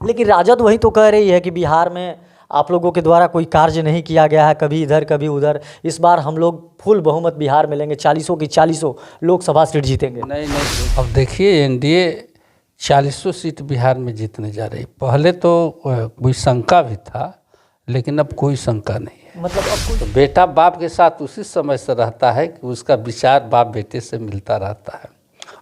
लेकिन राजद वही तो कह रही है कि बिहार में आप लोगों के द्वारा कोई कार्य नहीं किया गया है, कभी इधर कभी उधर। इस बार हम लोग फुल बहुमत बिहार में लेंगे, 40 की 40 लोकसभा सीट जीतेंगे। नहीं, अब देखिए एनडीए 40 सीट बिहार में जीतने जा रही। पहले तो कोई शंका भी था, लेकिन अब कोई शंका नहीं है। मतलब अब तो बेटा बाप के साथ उसी समय से रहता है कि उसका विचार बाप बेटे से मिलता रहता है,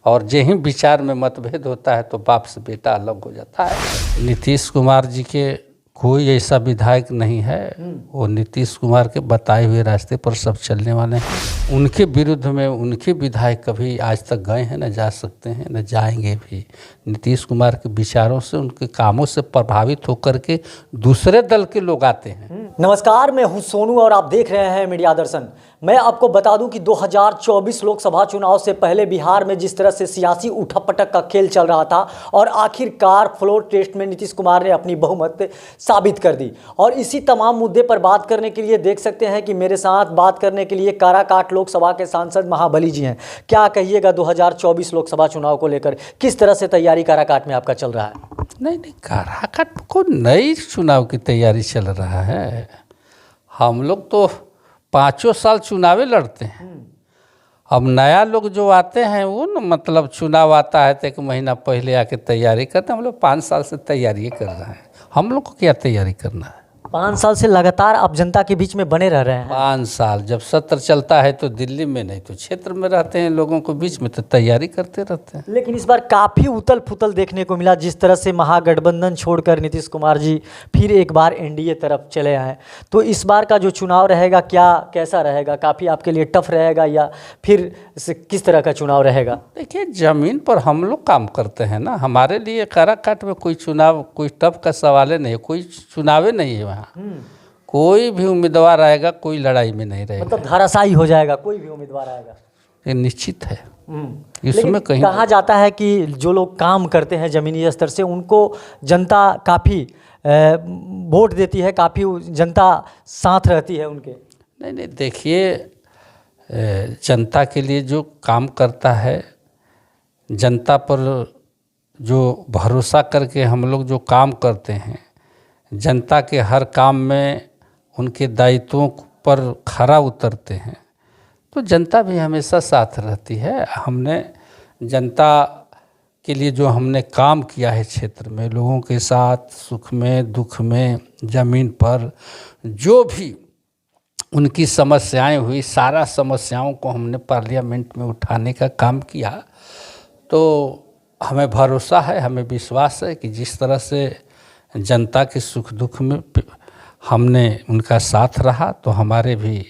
और यही विचार में मतभेद होता है तो बाप से बेटा अलग हो जाता है। नीतीश कुमार जी के कोई ऐसा विधायक नहीं है, वो नीतीश कुमार के बताए हुए रास्ते पर सब चलने वाले हैं। उनके विरुद्ध में उनके विधायक कभी आज तक गए हैं, न जा सकते हैं, न जाएंगे भी। नीतीश कुमार के विचारों से, उनके कामों से प्रभावित होकर के दूसरे दल के लोग आते हैं। नमस्कार, मैं हूं सोनू और आप देख रहे हैं मीडिया दर्शन। मैं आपको बता दूं कि 2024 लोकसभा चुनाव से पहले बिहार में जिस तरह से सियासी उठापटक का खेल चल रहा था, और आखिरकार फ्लोर टेस्ट में नीतीश कुमार ने अपनी बहुमत साबित कर दी। और इसी तमाम मुद्दे पर बात करने के लिए देख सकते हैं कि मेरे साथ बात करने के लिए काराकाट लोकसभा के सांसद महाबली जी हैं। क्या कहिएगा 2024 लोकसभा चुनाव को लेकर, किस तरह से तैयारी काराकाट में आपका चल रहा है? नहीं, काराकाट को नई चुनाव की तैयारी चल रहा है। हम लोग तो 5 साल चुनाव लड़ते हैं। अब नया लोग जो आते हैं वो न, मतलब चुनाव आता है तो 1 महीना पहले आके तैयारी करते हैं। हम लोग 5 साल से तैयारी कर रहे हैं। हम लोग को क्या तैयारी करना है? 5 साल से लगातार आप जनता के बीच में बने रह रहे हैं। 5 साल जब सत्र चलता है तो दिल्ली में नहीं तो क्षेत्र में रहते हैं, लोगों के बीच में तो तैयारी करते रहते हैं। लेकिन इस बार काफ़ी उथल पुथल देखने को मिला, जिस तरह से महागठबंधन छोड़कर नीतीश कुमार जी फिर एक बार एनडीए तरफ चले आए। तो इस बार का जो चुनाव रहेगा, क्या कैसा रहेगा? काफ़ी आपके लिए टफ रहेगा या फिर किस तरह का चुनाव रहेगा? देखिए, ज़मीन पर हम लोग काम करते हैं ना। हमारे लिए काराकाट में कोई चुनाव, कोई टफ का सवाल है नहीं, कोई चुनाव नहीं है वहाँ। कोई भी उम्मीदवार आएगा, कोई लड़ाई में नहीं रहेगा। मतलब धराशायी हो जाएगा कोई भी उम्मीदवार आएगा, ये निश्चित है। इसमें कहीं कहा जाता है कि जो लोग काम करते हैं ज़मीनी स्तर से, उनको जनता काफ़ी वोट देती है, काफ़ी जनता साथ रहती है उनके। नहीं, देखिए, जनता के लिए जो काम करता है, जनता पर जो भरोसा करके हम लोग जो काम करते हैं, जनता के हर काम में उनके दायित्वों पर खरा उतरते हैं, तो जनता भी हमेशा साथ रहती है। हमने जनता के लिए जो हमने काम किया है क्षेत्र में, लोगों के साथ सुख में दुख में, ज़मीन पर जो भी उनकी समस्याएं हुई, सारा समस्याओं को हमने पार्लियामेंट में उठाने का काम किया। तो हमें भरोसा है, हमें विश्वास है कि जिस तरह से जनता के सुख दुख में हमने उनका साथ रहा, तो हमारे भी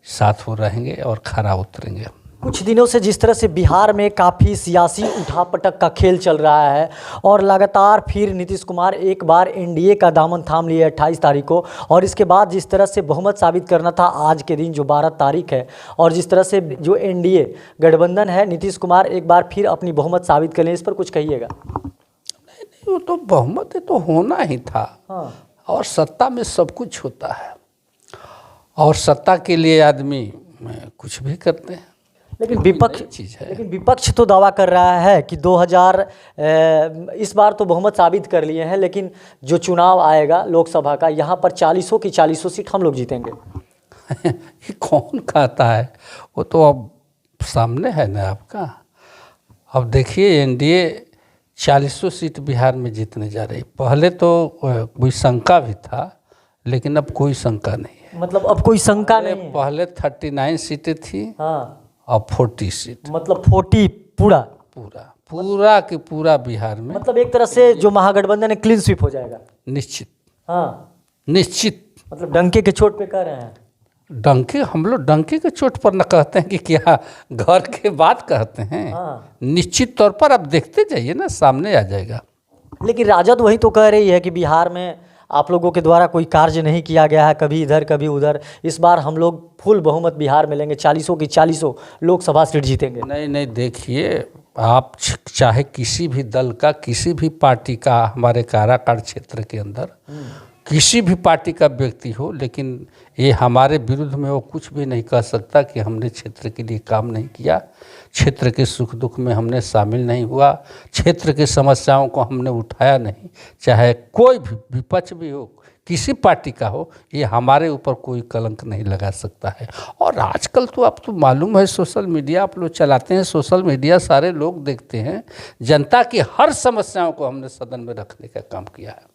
साथ वो रहेंगे और खरा उतरेंगे। कुछ दिनों से जिस तरह से बिहार में काफ़ी सियासी उठापटक का खेल चल रहा है, और लगातार फिर नीतीश कुमार एक बार एनडीए का दामन थाम लिए 28 तारीख को, और इसके बाद जिस तरह से बहुमत साबित करना था आज के दिन जो 12 तारीख है, और जिस तरह से जो एनडीए गठबंधन है, नीतीश कुमार एक बार फिर अपनी बहुमत साबित कर लें, इस पर कुछ कहिएगा? नहीं, वो तो बहुमत तो होना ही था। हाँ। और सत्ता में सब कुछ होता है, और सत्ता के लिए आदमी कुछ भी करते हैं। लेकिन विपक्ष तो दावा कर रहा है कि 2000 इस बार तो बहुमत साबित कर लिए हैं, लेकिन जो चुनाव आएगा लोकसभा का, यहाँ पर 40 की 40 सीट हम लोग जीतेंगे। ये कौन कहता है? वो तो अब सामने है ना आपका। अब देखिए, एनडीए 40 सीट बिहार में जीतने जा रही। पहले तो कोई शंका भी था, लेकिन अब कोई शंका नहीं है। मतलब अब कोई शंका नहीं है। पहले 39 सीटें थी, हाँ, अब 40 सीट। मतलब 40 पूरा के पूरा बिहार में। मतलब एक तरह से जो महागठबंधन है क्लीन स्वीप हो जाएगा। निश्चित। हाँ, निश्चित। मतलब डंके के चोट पे कह रहे हैं। डंके, हम लोग डंके के चोट पर न कहते हैं कि क्या घर के बात कहते हैं। हाँ। निश्चित तौर पर आप देखते जाइए ना, सामने आ जाएगा। लेकिन राजद वही तो कह रही है कि बिहार में आप लोगों के द्वारा कोई कार्य नहीं किया गया है, कभी इधर कभी उधर। इस बार हम लोग फुल बहुमत बिहार में लेंगे, 40 की 40 लोकसभा सीट जीतेंगे। नहीं, देखिए, आप चाहे किसी भी दल का, किसी भी पार्टी का हमारे काराकाट क्षेत्र के अंदर किसी भी पार्टी का व्यक्ति हो, लेकिन ये हमारे विरुद्ध में वो कुछ भी नहीं कह सकता कि हमने क्षेत्र के लिए काम नहीं किया, क्षेत्र के सुख दुख में हमने शामिल नहीं हुआ, क्षेत्र की समस्याओं को हमने उठाया नहीं। चाहे कोई भी विपक्ष भी हो, किसी पार्टी का हो, ये हमारे ऊपर कोई कलंक नहीं लगा सकता है। और आजकल तो आप तो मालूम है, सोशल मीडिया आप लोग चलाते हैं, सोशल मीडिया सारे लोग देखते हैं। जनता की हर समस्याओं को हमने सदन में रखने का काम किया है।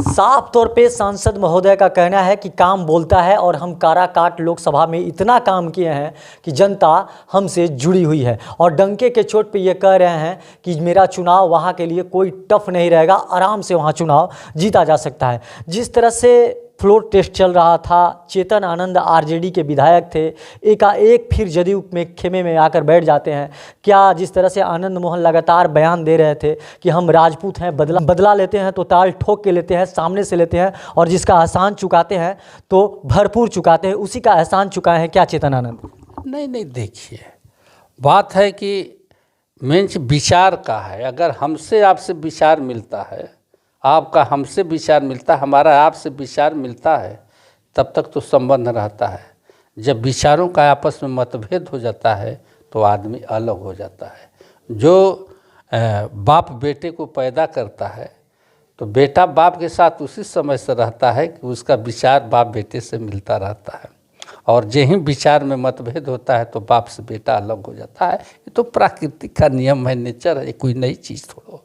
साफ तौर पे सांसद महोदय का कहना है कि काम बोलता है और हम काराकाट लोकसभा में इतना काम किए हैं कि जनता हमसे जुड़ी हुई है, और डंके के चोट पे ये कह रहे हैं कि मेरा चुनाव वहाँ के लिए कोई टफ नहीं रहेगा, आराम से वहाँ चुनाव जीता जा सकता है। जिस तरह से फ्लोर टेस्ट चल रहा था, चेतन आनंद आरजेडी के विधायक थे, एकाएक फिर जदयू में खेमे में आकर बैठ जाते हैं। क्या जिस तरह से आनंद मोहन लगातार बयान दे रहे थे कि हम राजपूत हैं, बदला लेते हैं तो ताल ठोक के लेते हैं, सामने से लेते हैं, और जिसका एहसान चुकाते हैं तो भरपूर चुकाते हैं, उसी का एहसान चुकाए हैं क्या चेतन आनंद? नहीं, देखिए, बात है कि मेंच विचार का है। अगर हमसे आपसे विचार मिलता है, आपका हमसे विचार मिलता है, हमारा आपसे विचार मिलता है, तब तक तो संबंध रहता है। जब विचारों का आपस में मतभेद हो जाता है तो आदमी अलग हो जाता है। जो बाप बेटे को पैदा करता है तो बेटा बाप के साथ उसी समय से रहता है कि उसका विचार बाप बेटे से मिलता रहता है, और यही विचार में मतभेद होता है तो बाप से बेटा अलग हो जाता है। ये तो प्राकृतिक का नियम है, नेचर है, कोई नई चीज़ थोड़ा।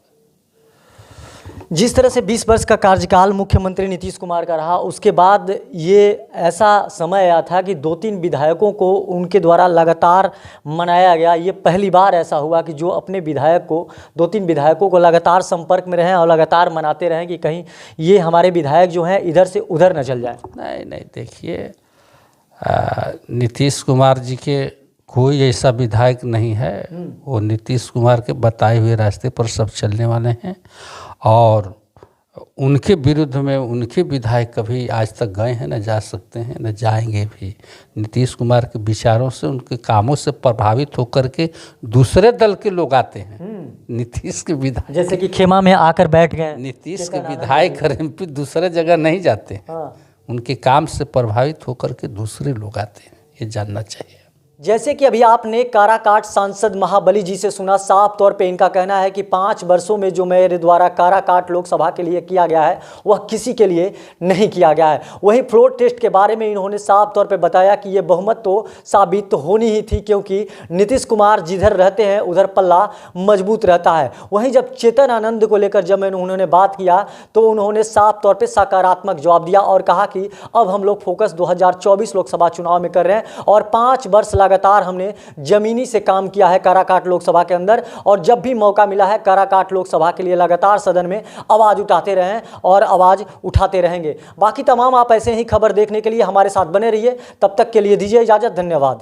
जिस तरह से 20 वर्ष का कार्यकाल मुख्यमंत्री नीतीश कुमार का रहा, उसके बाद ये ऐसा समय आया था कि 2-3 विधायकों को उनके द्वारा लगातार मनाया गया। ये पहली बार ऐसा हुआ कि जो अपने विधायक को 2-3 विधायकों को लगातार संपर्क में रहें और लगातार मनाते रहें कि कहीं ये हमारे विधायक जो हैं इधर से उधर न चल जाए। नहीं, देखिए, नीतीश कुमार जी के कोई ऐसा विधायक नहीं है। वो नीतीश कुमार के बताए हुए रास्ते पर सब चलने वाले हैं, और उनके विरुद्ध में उनके विधायक कभी आज तक गए हैं, न जा सकते हैं, न जाएंगे भी। नीतीश कुमार के विचारों से, उनके कामों से प्रभावित होकर के दूसरे दल के लोग आते हैं। नीतीश के विधायक जैसे कि खेमा में आकर बैठ गए, नीतीश के विधायक और एमपी दूसरे जगह नहीं जाते हैं। उनके काम से प्रभावित होकर के दूसरे लोग आते हैं, ये जानना चाहिए। जैसे कि अभी आपने काराकाट सांसद महाबली जी से सुना, साफ तौर पे इनका कहना है कि 5 वर्षों में जो मेरे द्वारा काराकाट लोकसभा के लिए किया गया है वह किसी के लिए नहीं किया गया है। वहीं फ्लोर टेस्ट के बारे में इन्होंने साफ तौर पे बताया कि ये बहुमत तो साबित तो होनी ही थी, क्योंकि नीतीश कुमार जिधर रहते हैं उधर पल्ला मजबूत रहता है। वहीं जब चेतन आनंद को लेकर जब उन्होंने बात किया तो उन्होंने साफ तौर पर सकारात्मक जवाब दिया और कहा कि अब हम लोग फोकस 2024 लोकसभा चुनाव में कर रहे हैं, और 5 वर्ष लगातार हमने जमीनी से काम किया है काराकाट लोकसभा के अंदर, और जब भी मौका मिला है काराकाट लोकसभा के लिए लगातार सदन में आवाज उठाते रहे और आवाज उठाते रहेंगे। बाकी तमाम आप ऐसे ही खबर देखने के लिए हमारे साथ बने रहिए। तब तक के लिए दीजिए इजाजत, धन्यवाद।